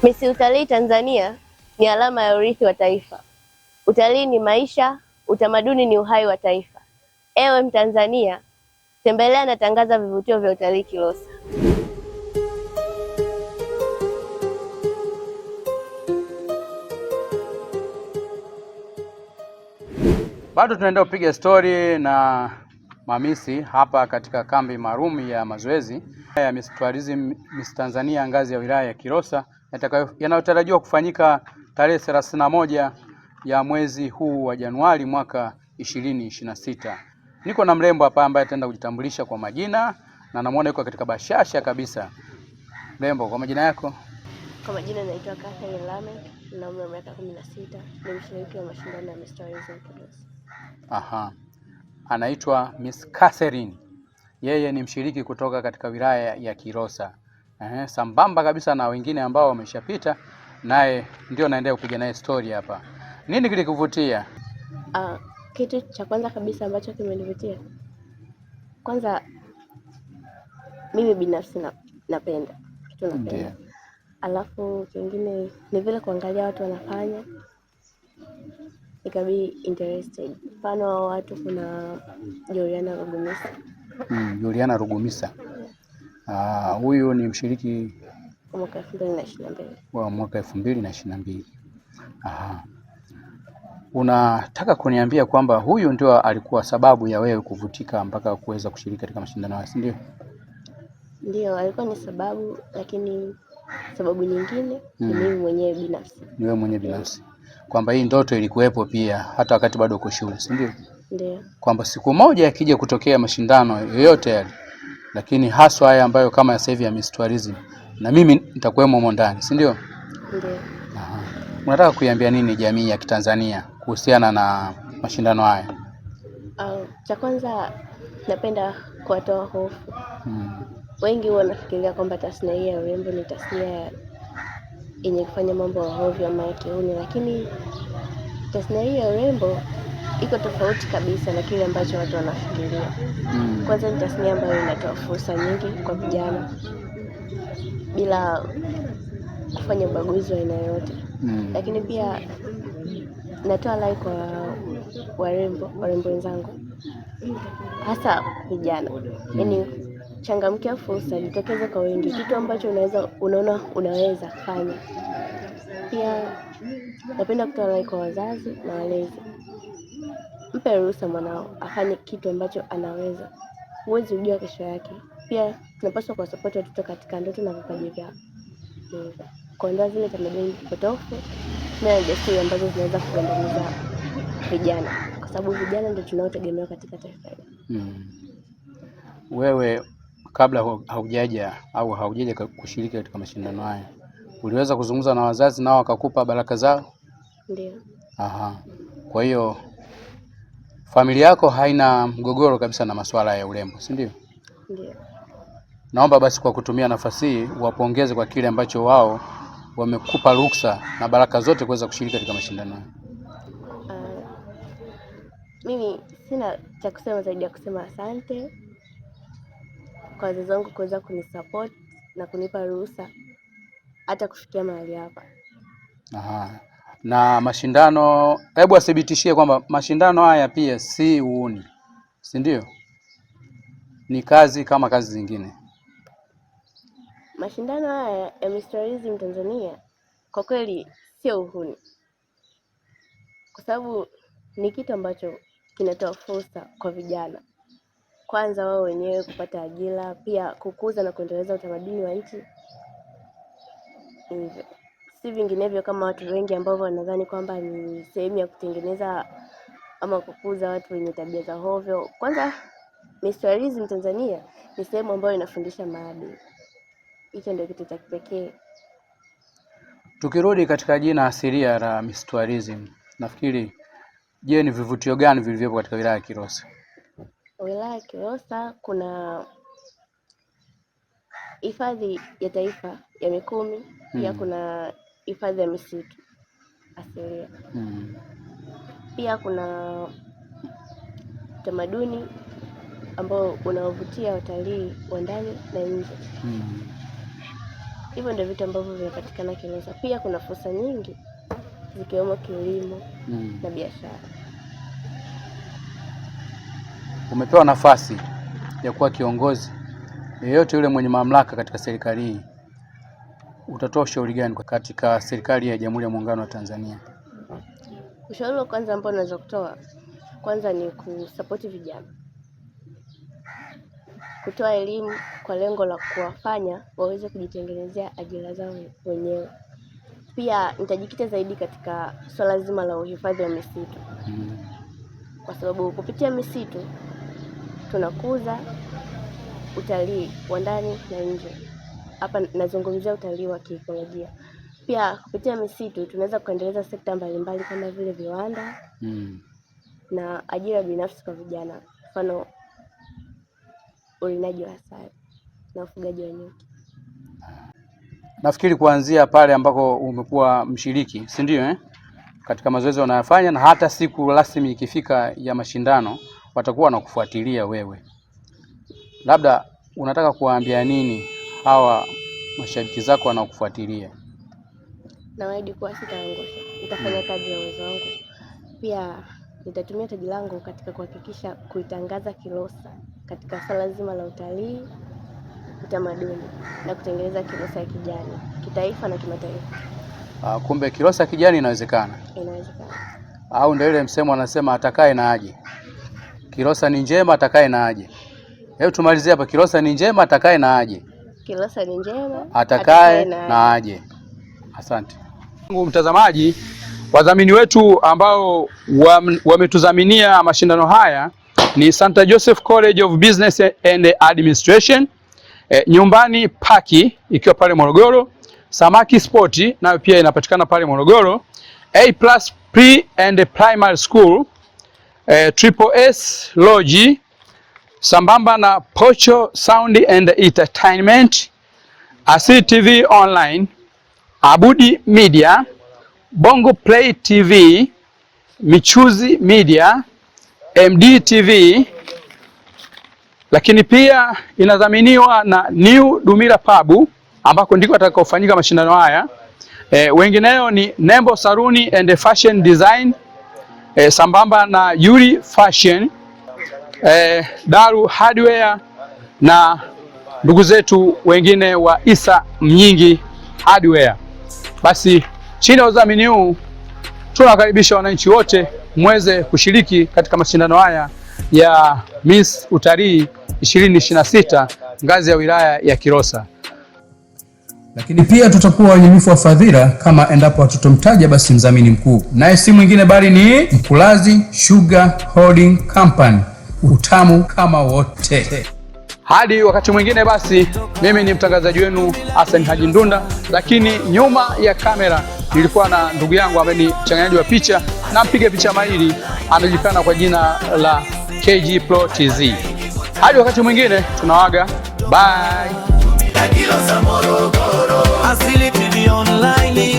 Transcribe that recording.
Misi Utalii Tanzania ni alama ya urithi wa taifa. Utalii ni maisha, utamaduni ni uhai wa taifa. Ewe Mtanzania, tembelea na tangaza vivutio vya utalii Kilosa. Bado tunaendelea kupiga stori na mamisi hapa katika kambi maalum ya mazoezi ya Miss Tourism Miss Tanzania ngazi ya wilaya ya Kilosa yanayotarajiwa kufanyika tarehe 31 ya mwezi huu wa Januari mwaka 2026. Niko na mrembo hapa ambaye ataenda kujitambulisha kwa majina na namuona yuko katika bashasha kabisa. Mrembo, kwa majina yako? Kwa majina naitwa Catherine Lamek, na umri wa miaka 16, ni mshiriki wa mashindano ya Miss Tourism Kilosa. Aha. Anaitwa Miss Catherine. Yeye ni mshiriki kutoka katika wilaya ya Kilosa. Sambamba kabisa na wengine ambao wameshapita, naye ndio naendelea kupiga naye story hapa. Nini kilikuvutia? Kitu cha kwanza kabisa ambacho kimenivutia, kwanza mimi binafsi napenda kitu napenda. Alafu kingine ni vile kuangalia watu wanafanya, nikabi interested. Mfano watu kuna Juliana Rugumisa. Juliana Rugumisa. Huyu ni mshiriki wa mwaka 2022. Wa mwaka 2022. Unataka kuniambia kwamba huyu ndio alikuwa sababu ya wewe kuvutika mpaka kuweza kushiriki katika mashindano haya, ndio? Ndio, alikuwa ni sababu, lakini sababu nyingine ni mimi mwenyewe binafsi. Ni wewe mwenyewe binafsi. Kwamba hii ndoto ilikuwepo pia hata wakati bado uko shule, si ndio? Ndio. Kwamba siku moja yakija kutokea mashindano yoyote yale, lakini haswa haya ambayo kama sasa hivi ya Miss Tourism, na mimi nitakuwemo humo ndani, si ndio? Ndio. Unataka kuiambia nini jamii ya Kitanzania kuhusiana na mashindano haya? Cha kwanza napenda kuwatoa hofu. Wengi wanafikiria kwamba tasnia hii ya urembo ni tasnia yenye kufanya mambo ya hovyo ama ya kiuni, lakini tasnia hii ya urembo iko tofauti kabisa na kile ambacho watu wanafikiria. Kwanza ni tasnia ambayo inatoa fursa nyingi kwa vijana bila kufanya ubaguzi wa aina yoyote. Lakini pia natoa rai kwa warembo wenzangu, hasa vijana. Yaani changamkia fursa, jitokeze kwa wingi, kitu ambacho unaweza fanya. Pia napenda kutoa rai kwa wazazi na walezi. Mpe ruhusa mwanao afanye kitu ambacho anaweza. Huwezi kujua kesho yake. Pia tunapaswa kuwasapoti watoto katika ndoto na vipaji vyao. Kuondoa zile tamaduni potofu na desturi ambazo zinaweza kugandamiza vijana, kwa sababu vijana ndio tunaotegemewa katika taifa hili. Wewe kabla haujaja kushiriki katika mashindano haya, uliweza kuzungumza na wazazi nao wakakupa baraka zao? Ndio. Kwa hiyo familia yako haina mgogoro kabisa na masuala ya urembo, si ndio? Ndio. Naomba basi kwa kutumia nafasi hii uwapongeze kwa kile ambacho wao wamekupa ruksa na baraka zote kuweza kushiriki katika mashindano haya. Mimi sina cha kusema zaidi ya kusema asante kwa wazazi wangu kuweza kunisupport na kunipa ruhusa hata kufikia mahali hapa. Na mashindano, hebu athibitishie kwamba mashindano haya pia si uhuni, si ndio? Ni kazi kama kazi zingine. Mashindano haya ya Miss Tourism Tanzania kwa kweli sio uhuni, kwa sababu ni kitu ambacho kinatoa fursa kwa vijana. Kwanza wao wenyewe kupata ajira, pia kukuza na kuendeleza utamaduni wa nchi. Si vinginevyo kama watu wengi ambao wanadhani kwamba ni sehemu ya kutengeneza ama kukuza watu wenye tabia za hovyo. Kwanza Miss Tourism Tanzania ni sehemu ambayo inafundisha maadili. Hicho ndio kitu cha kipekee. Tukirudi katika jina asilia la Miss Tourism, nafikiri ni vivutio gani vilivyopo katika wilaya ya Kilosa? Wilaya ya Kilosa kuna hifadhi ya taifa ya Mikumi, pia kuna hifadhi ya misitu asilia. Pia kuna tamaduni ambao unawavutia watalii wa ndani na nje. Hivyo ndio vitu ambavyo vinapatikana Kilosa. Pia kuna fursa nyingi zikiwemo kilimo na biashara. Umepewa nafasi ya kuwa kiongozi yeyote yule mwenye mamlaka katika serikali hii, utatoa ushauri gani katika serikali ya Jamhuri ya Muungano wa Tanzania? Ushauri wa kwanza ambao naweza kutoa kwanza ni kusapoti vijana, kutoa elimu kwa lengo la kuwafanya waweze kujitengenezea ajira zao wenyewe. Pia nitajikita zaidi katika swala zima la uhifadhi wa misitu, kwa sababu kupitia misitu tunakuza utalii wa ndani na nje. Hapa nazungumzia utalii wa kiikolojia. Pia kupitia misitu tunaweza kuendeleza sekta mbalimbali kama vile viwanda na ajira binafsi kwa vijana, mfano ulinaji wa asali na ufugaji wa nyuki. Nafikiri kuanzia pale ambako umekuwa mshiriki, si ndio katika mazoezi wanayofanya, na hata siku rasmi ikifika ya mashindano watakuwa wanakufuatilia wewe, labda unataka kuwaambia nini hawa mashabiki zako wanaokufuatilia? Nawaahidi kuwa sitaangusha, nitafanya kadri ya uwezo wangu. Pia nitatumia taji langu katika kuhakikisha kuitangaza Kilosa katika swala zima la utalii, utamaduni na kutengeneza Kilosa ya kijani kitaifa na kimataifa. Kumbe Kilosa kijani inawezekana? Inawezekana. Au ndio ile msemo anasema atakaye na aje. Kilosa ni njema, atakaye na aje. Hebu tumalizie hapa, Kilosa ni njema, atakaye na aje. Kilosa ni njema, atakaye na aje. Asante. Mtazamaji, wadhamini wetu ambao wametudhaminia mashindano haya ni St. Joseph College of Business and Administration, Nyumbani Paki ikiwa pale Morogoro, Samaki Sport nayo pia inapatikana pale Morogoro, A+ Pre and Primary School, Triple S Lodge, sambamba na Pocho Sound and Entertainment, Asili TV Online, Abudi Media, Bongo Play TV, Michuzi Media, MD TV, lakini pia inadhaminiwa na New Dumila Pub ambako ndiko atakofanyika mashindano haya. Wengineo ni Nembo Saruni and Fashion Design, sambamba na Yuri Fashion, Daru Hardware na ndugu zetu wengine wa Isa Mnyingi Hardware. Basi chini ya udhamini huu tunakaribisha wananchi wote mweze kushiriki katika mashindano haya ya Miss Utalii 2026 ngazi ya wilaya ya Kilosa. Lakini pia tutakuwa wanyanyufu wa fadhila kama endapo hatutomtaja basi mdhamini mkuu, naye si mwingine bali ni Mkulazi Sugar Holding Company, utamu kama wote. Hadi wakati mwingine, basi mimi ni mtangazaji wenu Hassan Haji Ndunda, lakini nyuma ya kamera nilikuwa na ndugu yangu ambaye ni mchanganyaji wa picha na mpiga picha mahiri, anajulikana kwa jina la KG Pro TZ. Hadi wakati mwingine tunawaga, bye. Asili TV Online.